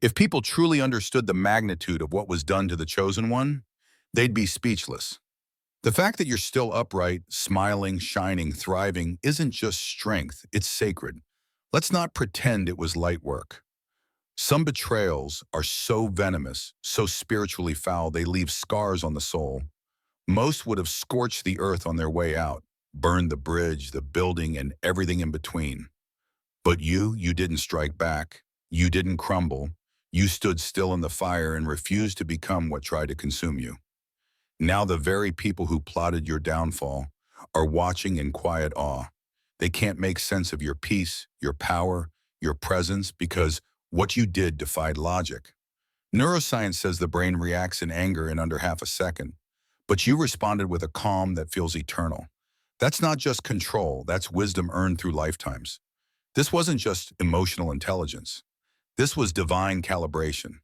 If people truly understood the magnitude of what was done to the chosen one, they'd be speechless. The fact that you're still upright, smiling, shining, thriving isn't just strength, it's sacred. Let's not pretend it was light work. Some betrayals are so venomous, so spiritually foul, they leave scars on the soul. Most would have scorched the earth on their way out, burned the bridge, the building, and everything in between. But you didn't strike back. You didn't crumble. You stood still in the fire and refused to become what tried to consume you. Now the very people who plotted your downfall are watching in quiet awe. They can't make sense of your peace, your power, your presence, because what you did defied logic. Neuroscience says the brain reacts in anger in under half a second, but you responded with a calm that feels eternal. That's not just control, that's wisdom earned through lifetimes. This wasn't just emotional intelligence. This was divine calibration.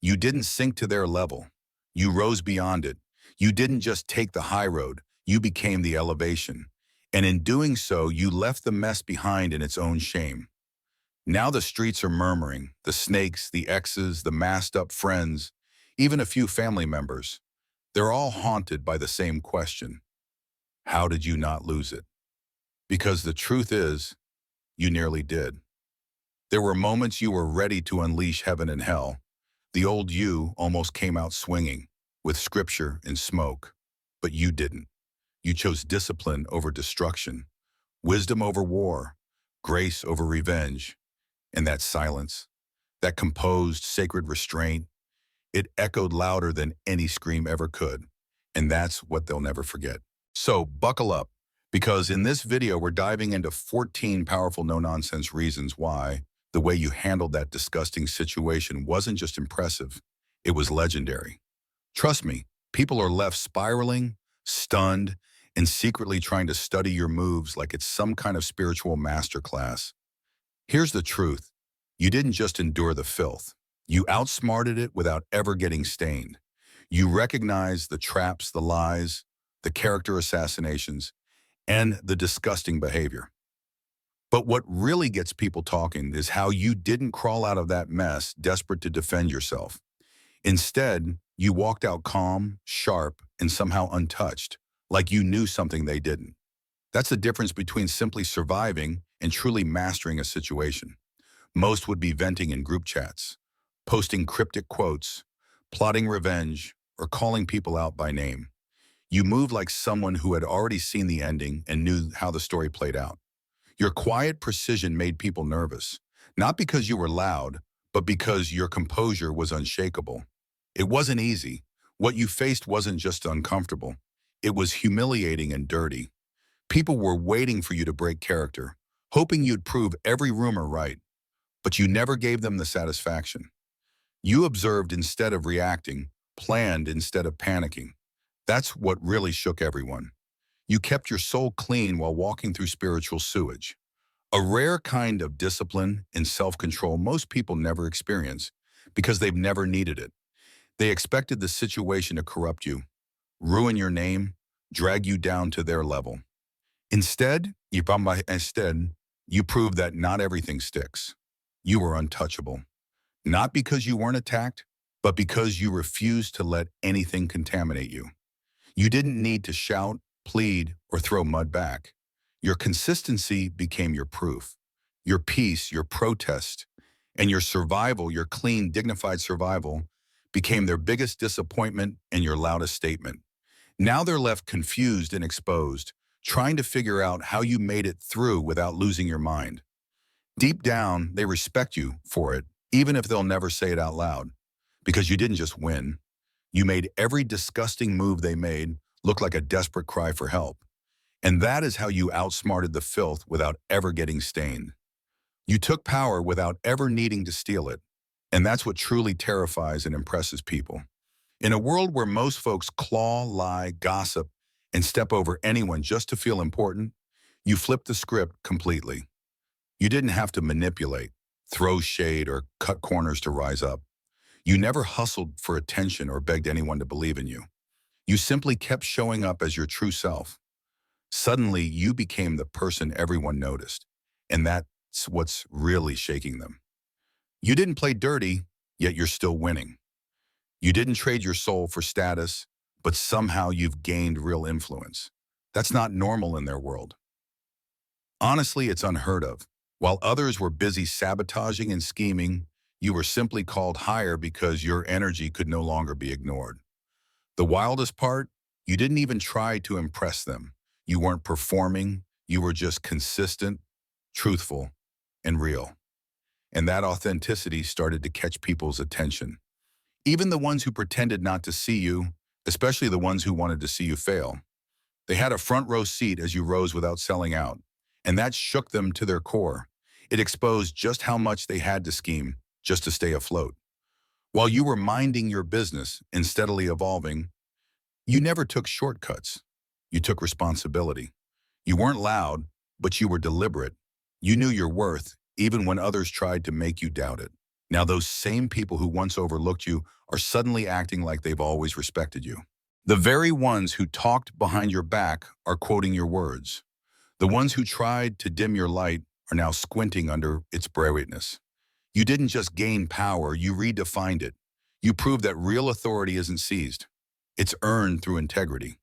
You didn't sink to their level. You rose beyond it. You didn't just take the high road. You became the elevation. And in doing so, you left the mess behind in its own shame. Now the streets are murmuring, the snakes, the exes, the masked up friends, even a few family members. They're all haunted by the same question. How did you not lose it? Because the truth is, you nearly did. There were moments you were ready to unleash heaven and hell. The old you almost came out swinging, with scripture and smoke. But you didn't. You chose discipline over destruction, wisdom over war, grace over revenge. And that silence, that composed, sacred restraint, it echoed louder than any scream ever could. And that's what they'll never forget. So buckle up, because in this video, we're diving into 14 powerful no-nonsense reasons why the way you handled that disgusting situation wasn't just impressive, it was legendary. Trust me, people are left spiraling, stunned, and secretly trying to study your moves like it's some kind of spiritual masterclass. Here's the truth. You didn't just endure the filth. You outsmarted it without ever getting stained. You recognized the traps, the lies, the character assassinations, and the disgusting behavior. But what really gets people talking is how you didn't crawl out of that mess desperate to defend yourself. Instead, you walked out calm, sharp, and somehow untouched, like you knew something they didn't. That's the difference between simply surviving and truly mastering a situation. Most would be venting in group chats, posting cryptic quotes, plotting revenge, or calling people out by name. You moved like someone who had already seen the ending and knew how the story played out. Your quiet precision made people nervous, not because you were loud, but because your composure was unshakable. It wasn't easy. What you faced wasn't just uncomfortable. It was humiliating and dirty. People were waiting for you to break character, hoping you'd prove every rumor right, but you never gave them the satisfaction. You observed instead of reacting, planned instead of panicking. That's what really shook everyone. You kept your soul clean while walking through spiritual sewage. A rare kind of discipline and self-control most people never experience because they've never needed it. They expected the situation to corrupt you, ruin your name, drag you down to their level. Instead, you proved that not everything sticks. You were untouchable. Not because you weren't attacked, but because you refused to let anything contaminate you. You didn't need to shout, plead, or throw mud back. Your consistency became your proof. Your peace, your protest, and your survival, your clean, dignified survival, became their biggest disappointment and your loudest statement. Now they're left confused and exposed, trying to figure out how you made it through without losing your mind. Deep down, they respect you for it, even if they'll never say it out loud, because you didn't just win. You made every disgusting move they made look like a desperate cry for help. And that is how you outsmarted the filth without ever getting stained. You took power without ever needing to steal it. And that's what truly terrifies and impresses people. In a world where most folks claw, lie, gossip, and step over anyone just to feel important, you flipped the script completely. You didn't have to manipulate, throw shade, or cut corners to rise up. You never hustled for attention or begged anyone to believe in you. You simply kept showing up as your true self. Suddenly, you became the person everyone noticed, and that's what's really shaking them. You didn't play dirty, yet you're still winning. You didn't trade your soul for status, but somehow you've gained real influence. That's not normal in their world. Honestly, it's unheard of. While others were busy sabotaging and scheming, you were simply called higher because your energy could no longer be ignored. The wildest part, you didn't even try to impress them. You weren't performing, you were just consistent, truthful, and real. And that authenticity started to catch people's attention. Even the ones who pretended not to see you, especially the ones who wanted to see you fail. They had a front row seat as you rose without selling out, and that shook them to their core. It exposed just how much they had to scheme just to stay afloat. While you were minding your business and steadily evolving, you never took shortcuts. You took responsibility. You weren't loud, but you were deliberate. You knew your worth, even when others tried to make you doubt it. Now those same people who once overlooked you are suddenly acting like they've always respected you. The very ones who talked behind your back are quoting your words. The ones who tried to dim your light are now squinting under its brightness. You didn't just gain power, you redefined it. You proved that real authority isn't seized. It's earned through integrity.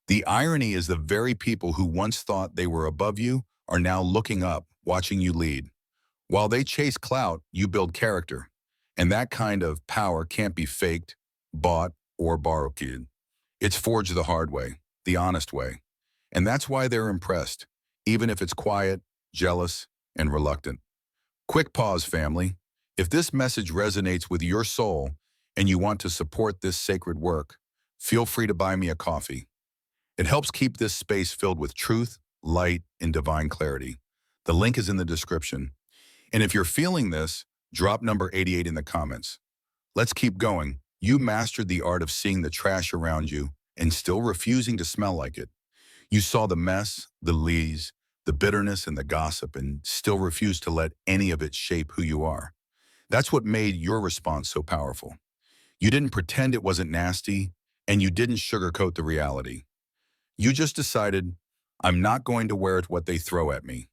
The irony is the very people who once thought they were above you are now looking up, watching you lead. While they chase clout, you build character. And that kind of power can't be faked, bought, or borrowed. It's forged the hard way, the honest way. And that's why they're impressed, even if it's quiet, jealous, and reluctant. Quick pause, family. If this message resonates with your soul and you want to support this sacred work, feel free to buy me a coffee. It helps keep this space filled with truth, light, and divine clarity. The link is in the description. And if you're feeling this, drop number 88 in the comments. Let's keep going. You mastered the art of seeing the trash around you and still refusing to smell like it. You saw the mess, the lees, the bitterness, and the gossip, and still refused to let any of it shape who you are. That's what made your response so powerful. You didn't pretend it wasn't nasty, and you didn't sugarcoat the reality. You just decided, I'm not going to wear it what they throw at me.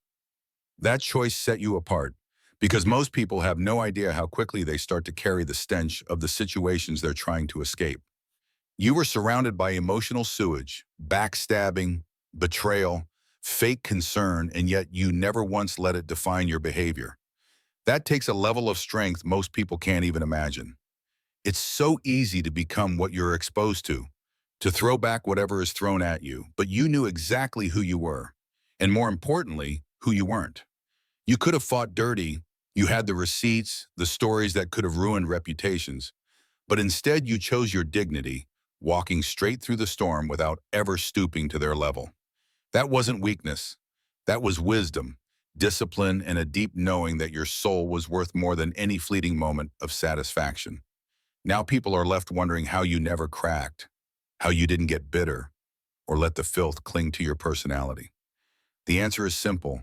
That choice set you apart, because most people have no idea how quickly they start to carry the stench of the situations they're trying to escape. You were surrounded by emotional sewage, backstabbing, betrayal, fake concern, and yet you never once let it define your behavior. That takes a level of strength most people can't even imagine. It's so easy to become what you're exposed to throw back whatever is thrown at you, but you knew exactly who you were, and more importantly, who you weren't. You could have fought dirty, you had the receipts, the stories that could have ruined reputations, but instead you chose your dignity, walking straight through the storm without ever stooping to their level. That wasn't weakness. That was wisdom, discipline, and a deep knowing that your soul was worth more than any fleeting moment of satisfaction. Now people are left wondering how you never cracked, how you didn't get bitter, or let the filth cling to your personality. The answer is simple.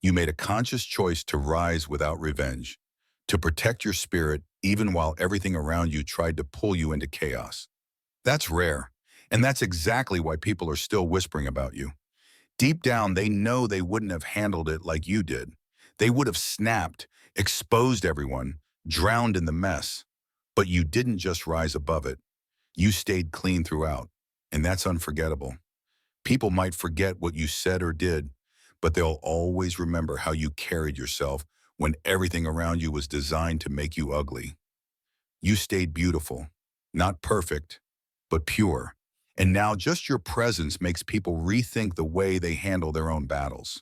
You made a conscious choice to rise without revenge, to protect your spirit even while everything around you tried to pull you into chaos. That's rare, and that's exactly why people are still whispering about you. Deep down, they know they wouldn't have handled it like you did. They would have snapped, exposed everyone, drowned in the mess. But you didn't just rise above it. You stayed clean throughout, and that's unforgettable. People might forget what you said or did, but they'll always remember how you carried yourself when everything around you was designed to make you ugly. You stayed beautiful, not perfect, but pure. And now just your presence makes people rethink the way they handle their own battles.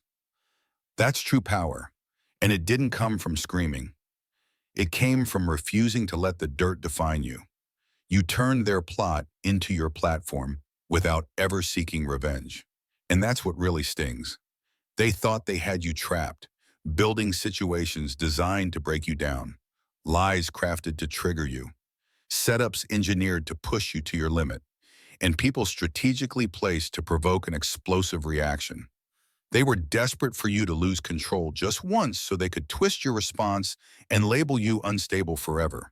That's true power, and it didn't come from screaming. It came from refusing to let the dirt define you. You turned their plot into your platform without ever seeking revenge. And that's what really stings. They thought they had you trapped, building situations designed to break you down, lies crafted to trigger you, setups engineered to push you to your limit, and people strategically placed to provoke an explosive reaction. They were desperate for you to lose control just once so they could twist your response and label you unstable forever.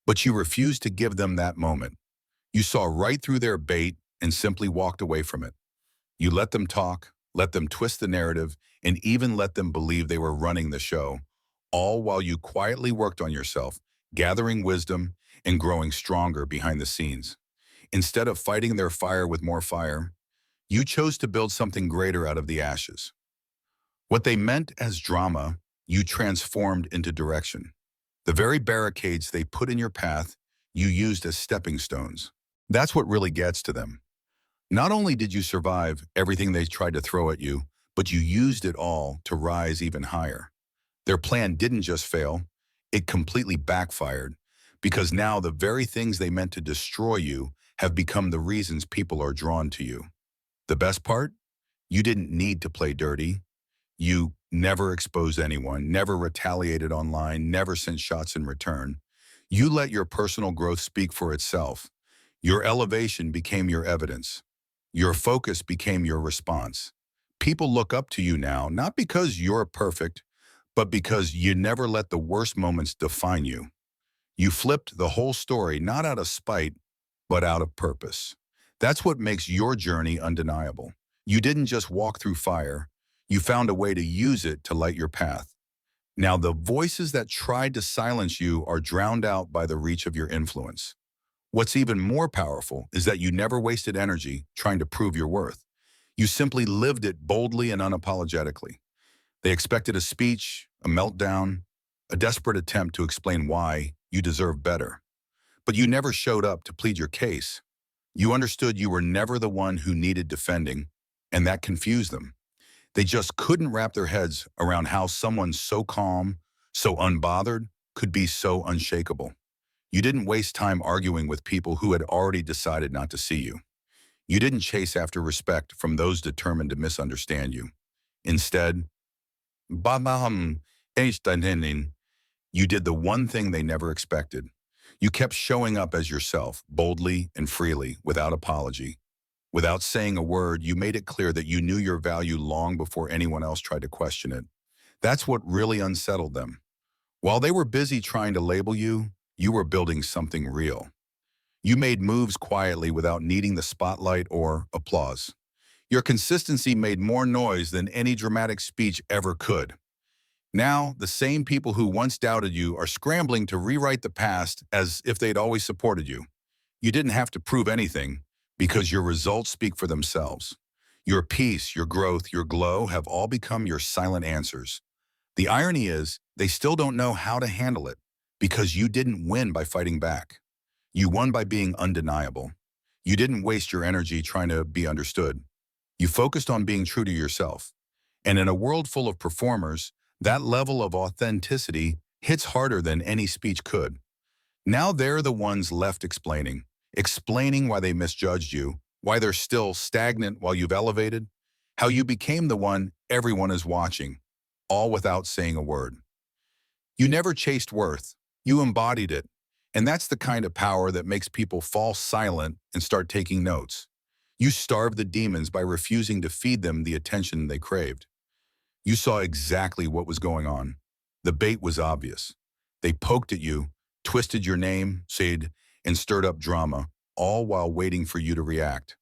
But you refused to give them that moment. You saw right through their bait and simply walked away from it. You let them talk, let them twist the narrative, and even let them believe they were running the show, all while you quietly worked on yourself, gathering wisdom and growing stronger behind the scenes. Instead of fighting their fire with more fire, you chose to build something greater out of the ashes. What they meant as drama, you transformed into direction. The very barricades they put in your path, you used as stepping stones. That's what really gets to them. Not only did you survive everything they tried to throw at you, but you used it all to rise even higher. Their plan didn't just fail, it completely backfired, because now the very things they meant to destroy you have become the reasons people are drawn to you. The best part? You didn't need to play dirty. You never exposed anyone, never retaliated online, never sent shots in return. You let your personal growth speak for itself. Your elevation became your evidence. Your focus became your response. People look up to you now, not because you're perfect, but because you never let the worst moments define you. You flipped the whole story not out of spite, but out of purpose. That's what makes your journey undeniable. You didn't just walk through fire, you found a way to use it to light your path. Now, the voices that tried to silence you are drowned out by the reach of your influence. What's even more powerful is that you never wasted energy trying to prove your worth. You simply lived it boldly and unapologetically. They expected a speech, a meltdown, a desperate attempt to explain why you deserve better. But you never showed up to plead your case. You understood you were never the one who needed defending, and that confused them. They just couldn't wrap their heads around how someone so calm, so unbothered, could be so unshakable. You didn't waste time arguing with people who had already decided not to see you. You didn't chase after respect from those determined to misunderstand you. Instead, Babaham Einstein, you did the one thing they never expected. You kept showing up as yourself, boldly and freely, without apology. Without saying a word, you made it clear that you knew your value long before anyone else tried to question it. That's what really unsettled them. While they were busy trying to label you, you were building something real. You made moves quietly without needing the spotlight or applause. Your consistency made more noise than any dramatic speech ever could. Now, the same people who once doubted you are scrambling to rewrite the past as if they'd always supported you. You didn't have to prove anything because your results speak for themselves. Your peace, your growth, your glow have all become your silent answers. The irony is, they still don't know how to handle it because you didn't win by fighting back. You won by being undeniable. You didn't waste your energy trying to be understood. You focused on being true to yourself. And in a world full of performers, that level of authenticity hits harder than any speech could. Now they're the ones left explaining why they misjudged you, why they're still stagnant while you've elevated, how you became the one everyone is watching, all without saying a word. You never chased worth, you embodied it, and that's the kind of power that makes people fall silent and start taking notes. You starved the demons by refusing to feed them the attention they craved. You saw exactly what was going on. The bait was obvious. They poked at you, twisted your name, said, and stirred up drama, all while waiting for you to react.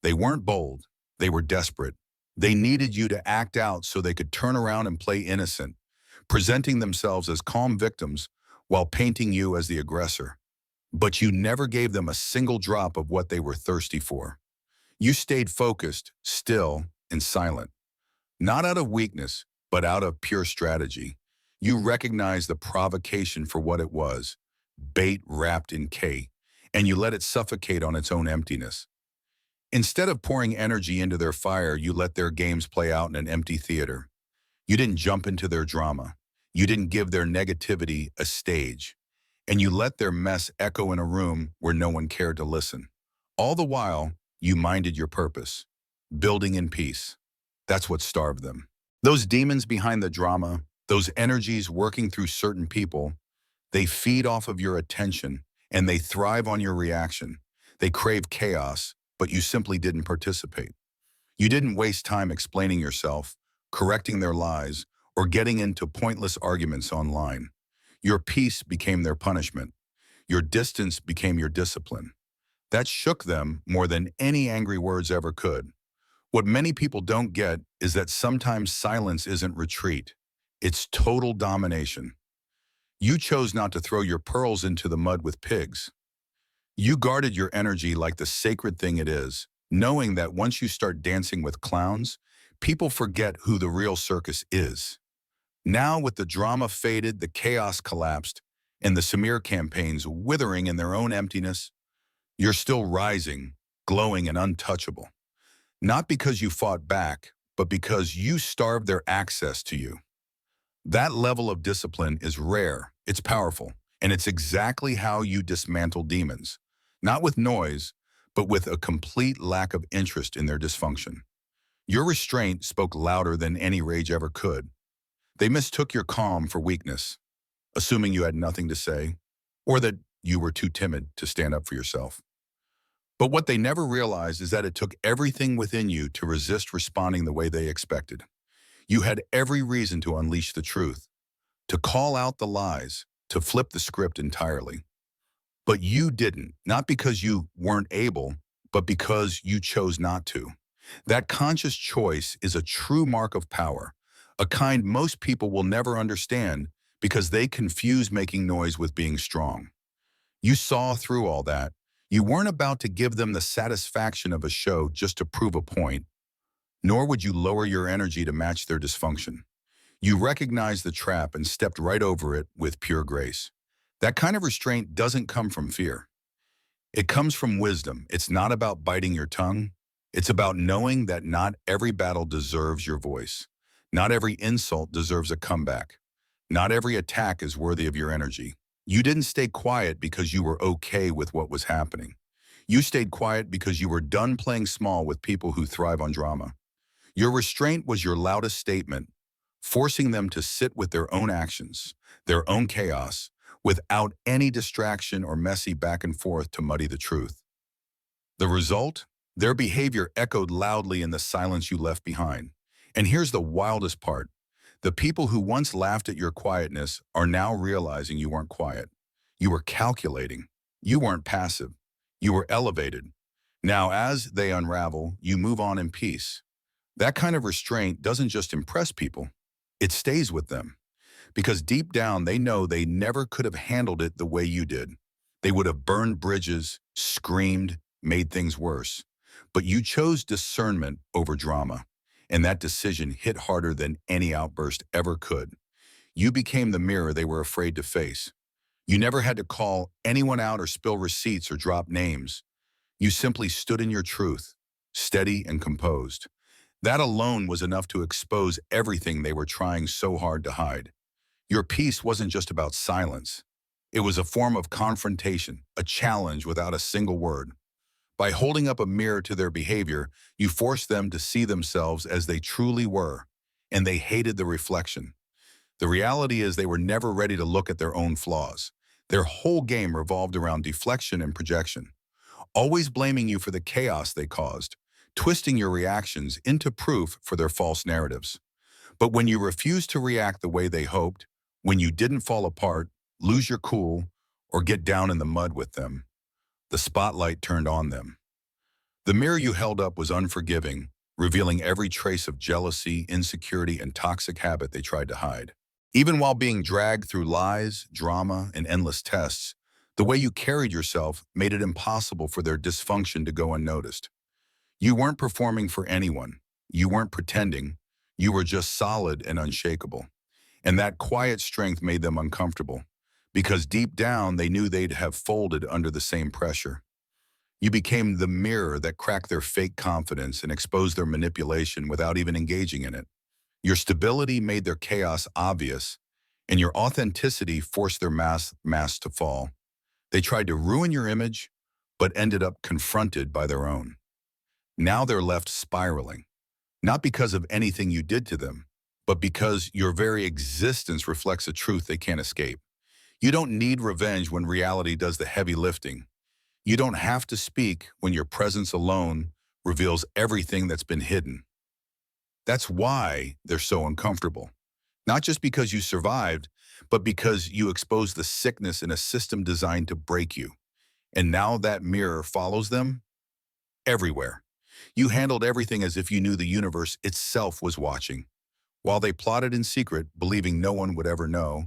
They weren't bold. They were desperate. They needed you to act out so they could turn around and play innocent, presenting themselves as calm victims while painting you as the aggressor. But you never gave them a single drop of what they were thirsty for. You stayed focused, still, and silent. Not out of weakness, but out of pure strategy. You recognized the provocation for what it was, bait wrapped in K, and you let it suffocate on its own emptiness. Instead of pouring energy into their fire, you let their games play out in an empty theater. You didn't jump into their drama. You didn't give their negativity a stage. And you let their mess echo in a room where no one cared to listen. All the while, you minded your purpose, building in peace. That's what starved them. Those demons behind the drama, those energies working through certain people, they feed off of your attention and they thrive on your reaction. They crave chaos, but you simply didn't participate. You didn't waste time explaining yourself, correcting their lies, or getting into pointless arguments online. Your peace became their punishment. Your distance became your discipline. That shook them more than any angry words ever could. What many people don't get is that sometimes silence isn't retreat. It's total domination. You chose not to throw your pearls into the mud with pigs. You guarded your energy like the sacred thing it is, knowing that once you start dancing with clowns, people forget who the real circus is. Now, with the drama faded, the chaos collapsed, and the smear campaigns withering in their own emptiness, you're still rising, glowing and untouchable. Not because you fought back, but because you starved their access to you. That level of discipline is rare, it's powerful, and it's exactly how you dismantle demons. Not with noise, but with a complete lack of interest in their dysfunction. Your restraint spoke louder than any rage ever could. They mistook your calm for weakness, assuming you had nothing to say, or that you were too timid to stand up for yourself. But what they never realized is that it took everything within you to resist responding the way they expected. You had every reason to unleash the truth, to call out the lies, to flip the script entirely. But you didn't, not because you weren't able, but because you chose not to. That conscious choice is a true mark of power, a kind most people will never understand because they confuse making noise with being strong. You saw through all that. You weren't about to give them the satisfaction of a show just to prove a point, nor would you lower your energy to match their dysfunction. You recognized the trap and stepped right over it with pure grace. That kind of restraint doesn't come from fear. It comes from wisdom. It's not about biting your tongue. It's about knowing that not every battle deserves your voice. Not every insult deserves a comeback. Not every attack is worthy of your energy. You didn't stay quiet because you were okay with what was happening. You stayed quiet because you were done playing small with people who thrive on drama. Your restraint was your loudest statement, forcing them to sit with their own actions, their own chaos, without any distraction or messy back and forth to muddy the truth. The result? Their behavior echoed loudly in the silence you left behind. And here's the wildest part. The people who once laughed at your quietness are now realizing you weren't quiet. You were calculating. You weren't passive. You were elevated. Now, as they unravel, you move on in peace. That kind of restraint doesn't just impress people. It stays with them. Because deep down, they know they never could have handled it the way you did. They would have burned bridges, screamed, made things worse. But you chose discernment over drama, and that decision hit harder than any outburst ever could. You became the mirror they were afraid to face. You never had to call anyone out or spill receipts or drop names. You simply stood in your truth, steady and composed. That alone was enough to expose everything they were trying so hard to hide. Your peace wasn't just about silence. It was a form of confrontation, a challenge without a single word. By holding up a mirror to their behavior, you forced them to see themselves as they truly were, and they hated the reflection. The reality is they were never ready to look at their own flaws. Their whole game revolved around deflection and projection, always blaming you for the chaos they caused, twisting your reactions into proof for their false narratives. But when you refused to react the way they hoped, when you didn't fall apart, lose your cool, or get down in the mud with them, the spotlight turned on them. The mirror you held up was unforgiving, revealing every trace of jealousy, insecurity, and toxic habit they tried to hide. Even while being dragged through lies, drama, and endless tests, the way you carried yourself made it impossible for their dysfunction to go unnoticed. You weren't performing for anyone. You weren't pretending. You were just solid and unshakable. And that quiet strength made them uncomfortable, because deep down they knew they'd have folded under the same pressure. You became the mirror that cracked their fake confidence and exposed their manipulation without even engaging in it. Your stability made their chaos obvious, and your authenticity forced their mask to fall. They tried to ruin your image, but ended up confronted by their own. Now they're left spiraling, not because of anything you did to them, but because your very existence reflects a truth they can't escape. You don't need revenge when reality does the heavy lifting. You don't have to speak when your presence alone reveals everything that's been hidden. That's why they're so uncomfortable. Not just because you survived, but because you exposed the sickness in a system designed to break you. And now that mirror follows them everywhere. You handled everything as if you knew the universe itself was watching. While they plotted in secret, believing no one would ever know,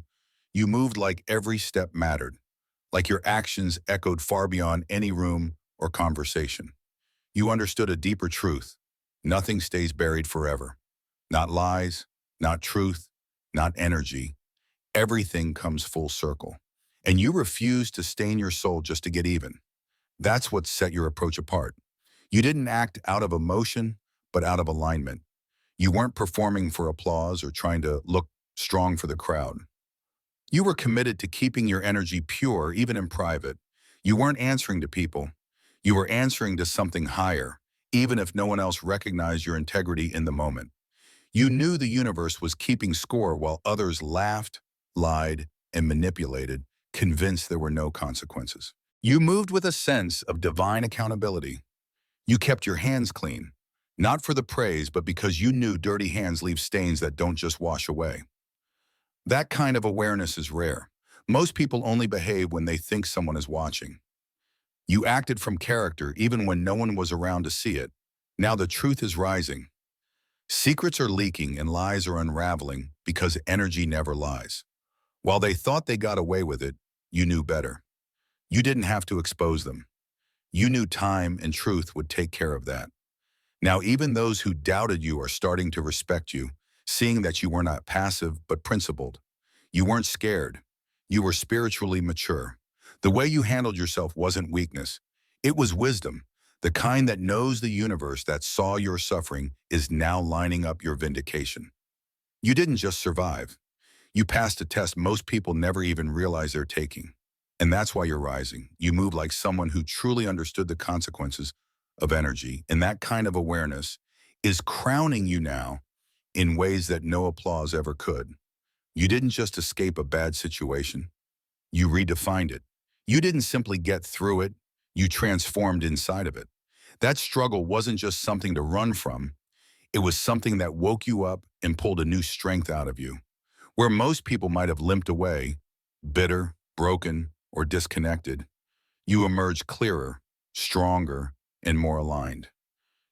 you moved like every step mattered, like your actions echoed far beyond any room or conversation. You understood a deeper truth. Nothing stays buried forever. Not lies, not truth, not energy. Everything comes full circle. And you refused to stain your soul just to get even. That's what set your approach apart. You didn't act out of emotion, but out of alignment. You weren't performing for applause or trying to look strong for the crowd. You were committed to keeping your energy pure, even in private. You weren't answering to people. You were answering to something higher, even if no one else recognized your integrity in the moment. You knew the universe was keeping score while others laughed, lied, and manipulated, convinced there were no consequences. You moved with a sense of divine accountability. You kept your hands clean, not for the praise, but because you knew dirty hands leave stains that don't just wash away. That kind of awareness is rare. Most people only behave when they think someone is watching. You acted from character even when no one was around to see it. Now the truth is rising. Secrets are leaking and lies are unraveling because energy never lies. While they thought they got away with it, you knew better. You didn't have to expose them. You knew time and truth would take care of that. Now even those who doubted you are starting to respect you, seeing that you were not passive but principled. You weren't scared. You were spiritually mature. The way you handled yourself wasn't weakness. It was wisdom. The kind that knows the universe that saw your suffering is now lining up your vindication. You didn't just survive. You passed a test most people never even realize they're taking. And that's why you're rising. You move like someone who truly understood the consequences of energy, and that kind of awareness is crowning you now in ways that no applause ever could. You didn't just escape a bad situation. You redefined it. You didn't simply get through it. You transformed inside of it. That struggle wasn't just something to run from. It was something that woke you up and pulled a new strength out of you. Where most people might have limped away, bitter, broken, or disconnected, you emerged clearer, stronger, and more aligned.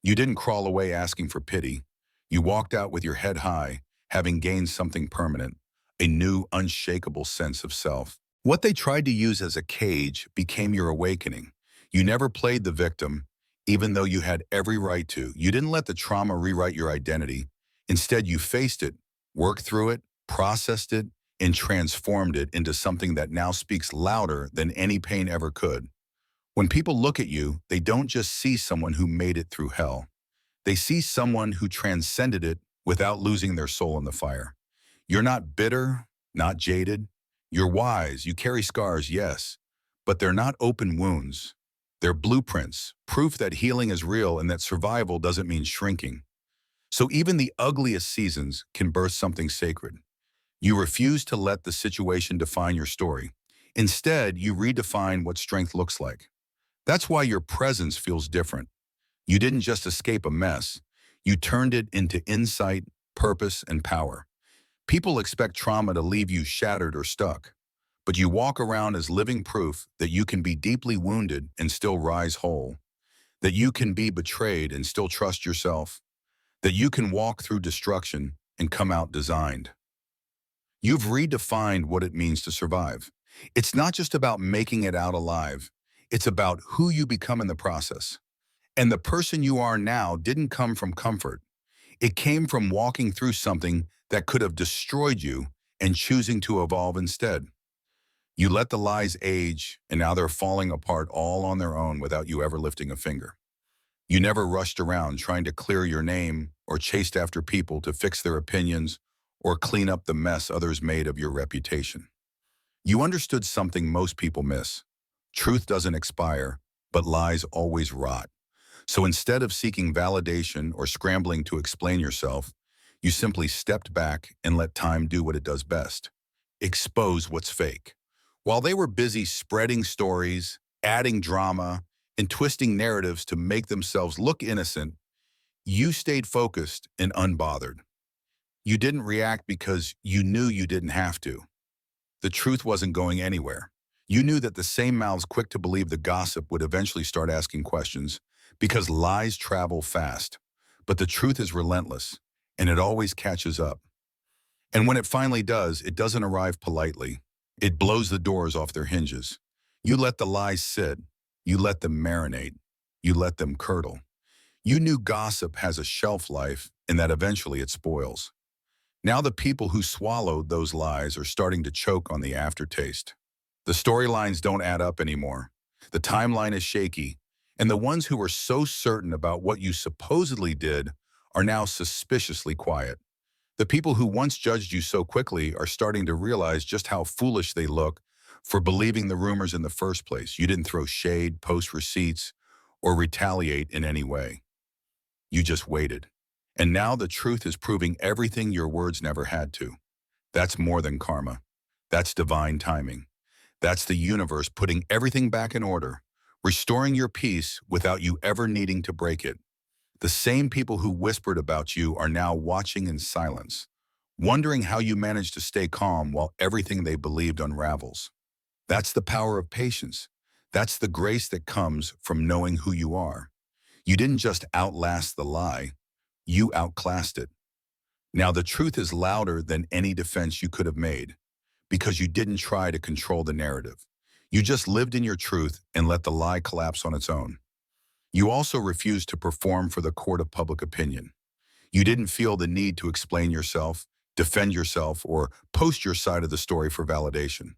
You didn't crawl away asking for pity. You walked out with your head high, having gained something permanent, a new, unshakable sense of self. What they tried to use as a cage became your awakening. You never played the victim, even though you had every right to. You didn't let the trauma rewrite your identity. Instead, you faced it, worked through it, processed it, and transformed it into something that now speaks louder than any pain ever could. When people look at you, they don't just see someone who made it through hell. They see someone who transcended it without losing their soul in the fire. You're not bitter, not jaded. You're wise. You carry scars, yes, but they're not open wounds. They're blueprints, proof that healing is real and that survival doesn't mean shrinking. So even the ugliest seasons can birth something sacred. You refuse to let the situation define your story. Instead, you redefine what strength looks like. That's why your presence feels different. You didn't just escape a mess. You turned it into insight, purpose, and power. People expect trauma to leave you shattered or stuck, but you walk around as living proof that you can be deeply wounded and still rise whole, that you can be betrayed and still trust yourself, that you can walk through destruction and come out designed. You've redefined what it means to survive. It's not just about making it out alive. It's about who you become in the process. And the person you are now didn't come from comfort. It came from walking through something that could have destroyed you and choosing to evolve instead. You let the lies age, and now they're falling apart all on their own without you ever lifting a finger. You never rushed around trying to clear your name or chased after people to fix their opinions or clean up the mess others made of your reputation. You understood something most people miss. Truth doesn't expire, but lies always rot. So instead of seeking validation or scrambling to explain yourself, you simply stepped back and let time do what it does best: expose what's fake. While they were busy spreading stories, adding drama, and twisting narratives to make themselves look innocent, you stayed focused and unbothered. You didn't react because you knew you didn't have to. The truth wasn't going anywhere. You knew that the same mouths quick to believe the gossip would eventually start asking questions, because lies travel fast. But the truth is relentless, and it always catches up. And when it finally does, it doesn't arrive politely. It blows the doors off their hinges. You let the lies sit. You let them marinate. You let them curdle. You knew gossip has a shelf life and that eventually it spoils. Now the people who swallowed those lies are starting to choke on the aftertaste. The storylines don't add up anymore. The timeline is shaky, and the ones who were so certain about what you supposedly did are now suspiciously quiet. The people who once judged you so quickly are starting to realize just how foolish they look for believing the rumors in the first place. You didn't throw shade, post receipts, or retaliate in any way. You just waited. And now the truth is proving everything your words never had to. That's more than karma. That's divine timing. That's the universe putting everything back in order, restoring your peace without you ever needing to break it. The same people who whispered about you are now watching in silence, wondering how you manage to stay calm while everything they believed unravels. That's the power of patience. That's the grace that comes from knowing who you are. You didn't just outlast the lie, you outclassed it. Now the truth is louder than any defense you could have made, because you didn't try to control the narrative. You just lived in your truth and let the lie collapse on its own. You also refused to perform for the court of public opinion. You didn't feel the need to explain yourself, defend yourself, or post your side of the story for validation.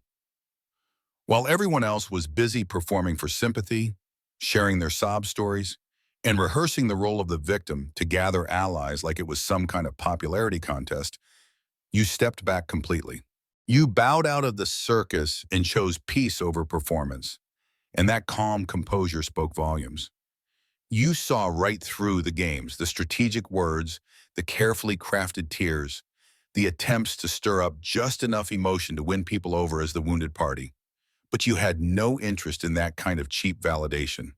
While everyone else was busy performing for sympathy, sharing their sob stories, and rehearsing the role of the victim to gather allies like it was some kind of popularity contest, you stepped back completely. You bowed out of the circus and chose peace over performance, and that calm composure spoke volumes. You saw right through the games, the strategic words, the carefully crafted tears, the attempts to stir up just enough emotion to win people over as the wounded party. But you had no interest in that kind of cheap validation.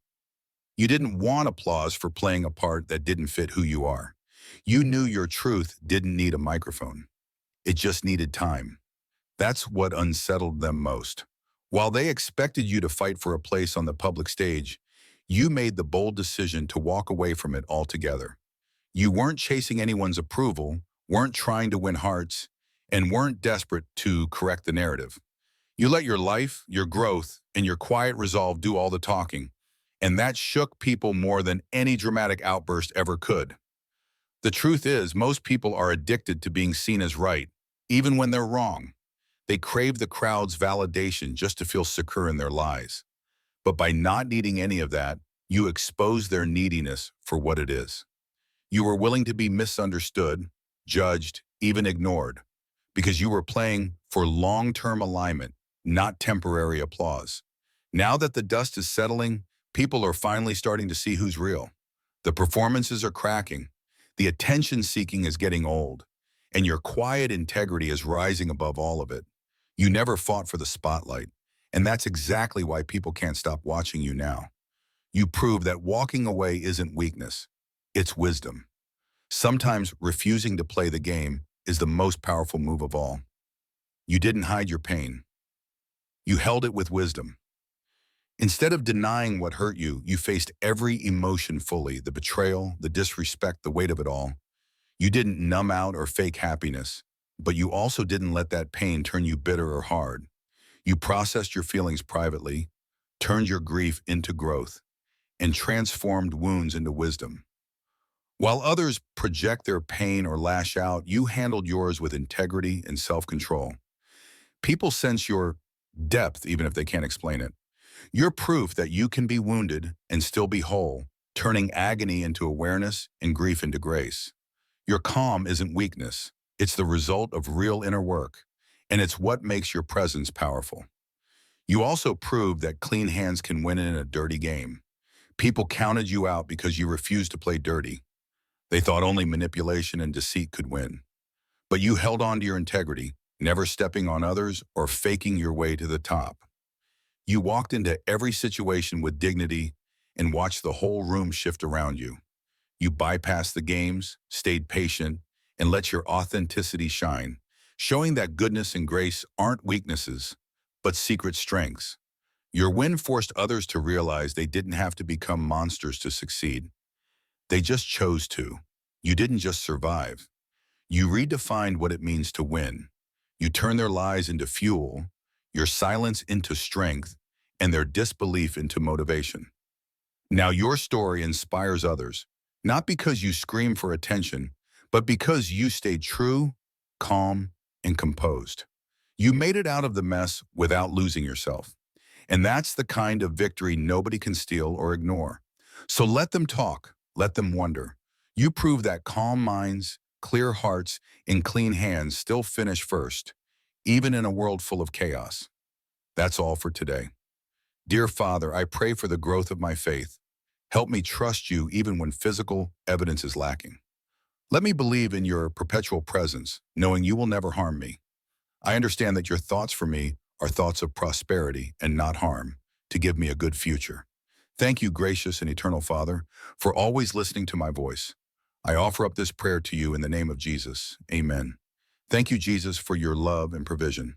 You didn't want applause for playing a part that didn't fit who you are. You knew your truth didn't need a microphone. It just needed time. That's what unsettled them most. While they expected you to fight for a place on the public stage, you made the bold decision to walk away from it altogether. You weren't chasing anyone's approval, weren't trying to win hearts, and weren't desperate to correct the narrative. You let your life, your growth, and your quiet resolve do all the talking, and that shook people more than any dramatic outburst ever could. The truth is, most people are addicted to being seen as right, even when they're wrong. They crave the crowd's validation just to feel secure in their lies. But by not needing any of that, you expose their neediness for what it is. You were willing to be misunderstood, judged, even ignored, because you were playing for long-term alignment, not temporary applause. Now that the dust is settling, people are finally starting to see who's real. The performances are cracking, the attention-seeking is getting old, and your quiet integrity is rising above all of it. You never fought for the spotlight, and that's exactly why people can't stop watching you now. You prove that walking away isn't weakness, it's wisdom. Sometimes refusing to play the game is the most powerful move of all. You didn't hide your pain. You held it with wisdom. Instead of denying what hurt you, you faced every emotion fully, the betrayal, the disrespect, the weight of it all. You didn't numb out or fake happiness, but you also didn't let that pain turn you bitter or hard. You processed your feelings privately, turned your grief into growth, and transformed wounds into wisdom. While others project their pain or lash out, you handled yours with integrity and self-control. People sense your depth even if they can't explain it. You're proof that you can be wounded and still be whole, turning agony into awareness and grief into grace. Your calm isn't weakness. It's the result of real inner work, and it's what makes your presence powerful. You also proved that clean hands can win in a dirty game. People counted you out because you refused to play dirty. They thought only manipulation and deceit could win. But you held on to your integrity, never stepping on others or faking your way to the top. You walked into every situation with dignity and watched the whole room shift around you. You bypassed the games, stayed patient, and let your authenticity shine, showing that goodness and grace aren't weaknesses, but secret strengths. Your win forced others to realize they didn't have to become monsters to succeed. They just chose to. You didn't just survive. You redefined what it means to win. You turn their lies into fuel, your silence into strength, and their disbelief into motivation. Now your story inspires others, not because you scream for attention, but because you stayed true, calm, and composed. You made it out of the mess without losing yourself. And that's the kind of victory nobody can steal or ignore. So let them talk, let them wonder. You prove that calm minds, clear hearts, and clean hands still finish first, even in a world full of chaos. That's all for today. Dear Father, I pray for the growth of my faith. Help me trust you even when physical evidence is lacking. Let me believe in your perpetual presence, knowing you will never harm me. I understand that your thoughts for me are thoughts of prosperity and not harm, to give me a good future. Thank you, gracious and eternal Father, for always listening to my voice. I offer up this prayer to you in the name of Jesus. Amen. Thank you, Jesus, for your love and provision.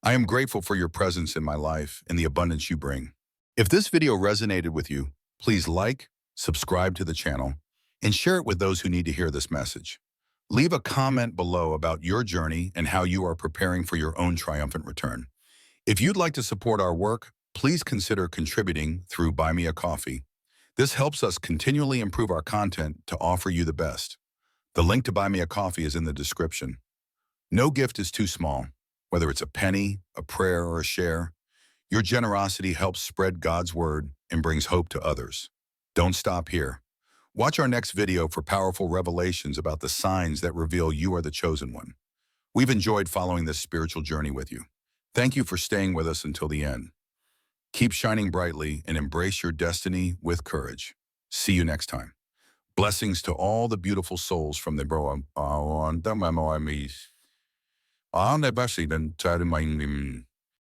I am grateful for your presence in my life and the abundance you bring. If this video resonated with you, please like, subscribe to the channel, and share it with those who need to hear this message. Leave a comment below about your journey and how you are preparing for your own triumphant return. If you'd like to support our work, please consider contributing through Buy Me a Coffee. This helps us continually improve our content to offer you the best. The link to Buy Me a Coffee is in the description. No gift is too small, whether it's a penny, a prayer, or a share. Your generosity helps spread God's word and brings hope to others. Don't stop here. Watch our next video for powerful revelations about the signs that reveal you are the chosen one. We've enjoyed following this spiritual journey with you. Thank you for staying with us until the end. Keep shining brightly and embrace your destiny with courage. See you next time. Blessings to all the beautiful souls from the bro on the